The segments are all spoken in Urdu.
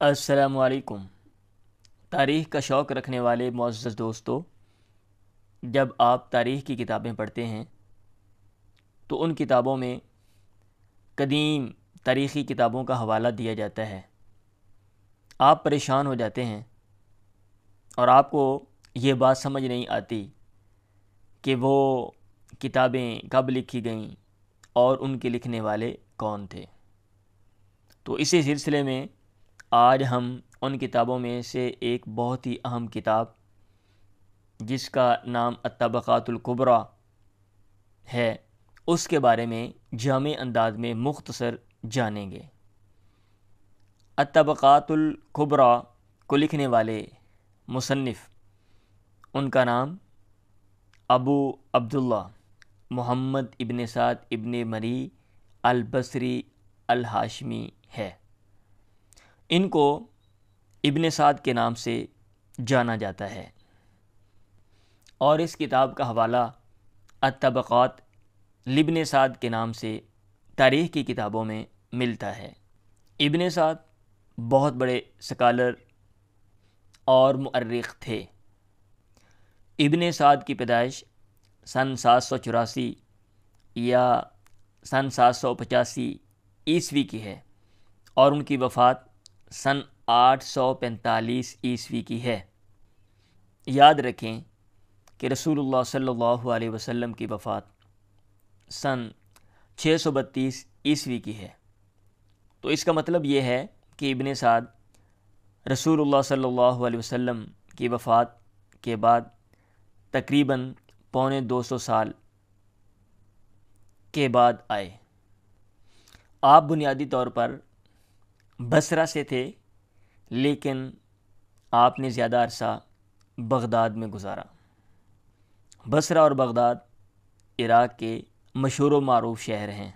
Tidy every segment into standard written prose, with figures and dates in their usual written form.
السلام علیکم۔ تاریخ کا شوق رکھنے والے معزز دوستو، جب آپ تاریخ کی کتابیں پڑھتے ہیں تو ان کتابوں میں قدیم تاریخی کتابوں کا حوالہ دیا جاتا ہے۔ آپ پریشان ہو جاتے ہیں اور آپ کو یہ بات سمجھ نہیں آتی کہ وہ کتابیں کب لکھی گئیں اور ان کے لکھنے والے کون تھے۔ تو اسی سلسلے میں آج ہم ان کتابوں میں سے ایک بہت ہی اہم کتاب جس کا نام الطبقات الکبریٰ ہے، اس کے بارے میں جامع انداز میں مختصر جانیں گے۔ الطبقات الکبریٰ کو لکھنے والے مصنف، ان کا نام ابو عبداللہ محمد ابن سعد ابن مری البصری الہاشمی ہے۔ ان کو ابن سعد کے نام سے جانا جاتا ہے اور اس کتاب کا حوالہ الطبقات لابن سعد کے نام سے تاریخ کی کتابوں میں ملتا ہے۔ ابن سعد بہت بڑے سکالر اور مؤرخ تھے۔ ابن سعد کی پیدائش سن 784 یا سن 785 عیسوی کی ہے اور ان کی وفات سن 845 عیسوی کی ہے۔ یاد رکھیں کہ رسول اللہ صلی اللہ علیہ وسلم کی وفات سن 632 عیسوی کی ہے۔ تو اس کا مطلب یہ ہے کہ ابن سعد رسول اللہ صلی اللہ علیہ وسلم کی وفات کے بعد تقریباً 250 سال کے بعد آئے۔ آپ بنیادی طور پر بصرہ سے تھے، لیکن آپ نے زیادہ عرصہ بغداد میں گزارا۔ بصرہ اور بغداد عراق کے مشہور و معروف شہر ہیں۔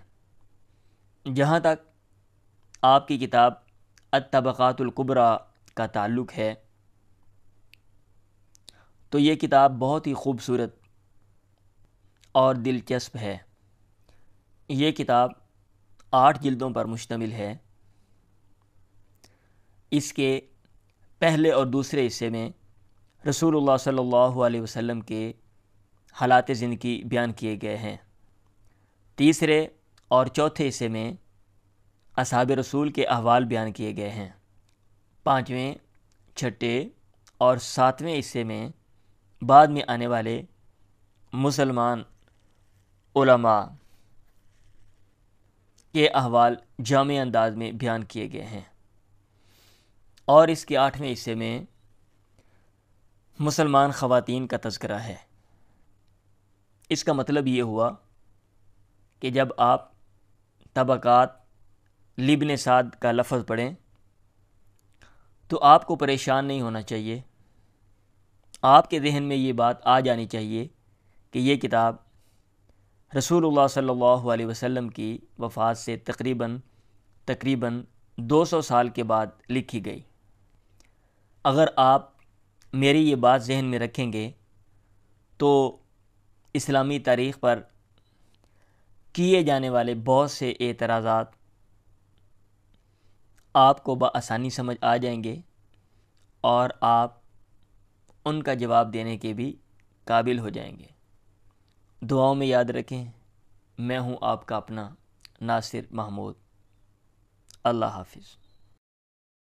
جہاں تک آپ کی کتاب الطبقات الکبریٰ کا تعلق ہے تو یہ کتاب بہت ہی خوبصورت اور دلچسپ ہے۔ یہ کتاب 8 جلدوں پر مشتمل ہے۔ اس کے پہلے اور دوسرے حصے میں رسول اللہ صلی اللہ علیہ وسلم کے حالات زندگی بیان کیے گئے ہیں۔ تیسرے اور چوتھے حصے میں اصحاب رسول کے احوال بیان کیے گئے ہیں۔ 5ویں، 6ٹھے اور 7ویں حصے میں بعد میں آنے والے مسلمان علماء کے احوال جامع انداز میں بیان کیے گئے ہیں، اور اس کے 8ویں حصے میں مسلمان خواتین کا تذکرہ ہے۔ اس کا مطلب یہ ہوا کہ جب آپ طبقات لابن سعد کا لفظ پڑھیں تو آپ کو پریشان نہیں ہونا چاہیے۔ آپ کے ذہن میں یہ بات آ جانی چاہیے کہ یہ کتاب رسول اللہ صلی اللہ علیہ وسلم کی وفات سے تقریباً 200 سال کے بعد لکھی گئی۔ اگر آپ میری یہ بات ذہن میں رکھیں گے تو اسلامی تاریخ پر کیے جانے والے بہت سے اعتراضات آپ کو بآسانی سمجھ آ جائیں گے اور آپ ان کا جواب دینے کے بھی قابل ہو جائیں گے۔ دعاؤں میں یاد رکھیں۔ میں ہوں آپ کا اپنا ناصر محمود۔ اللہ حافظ۔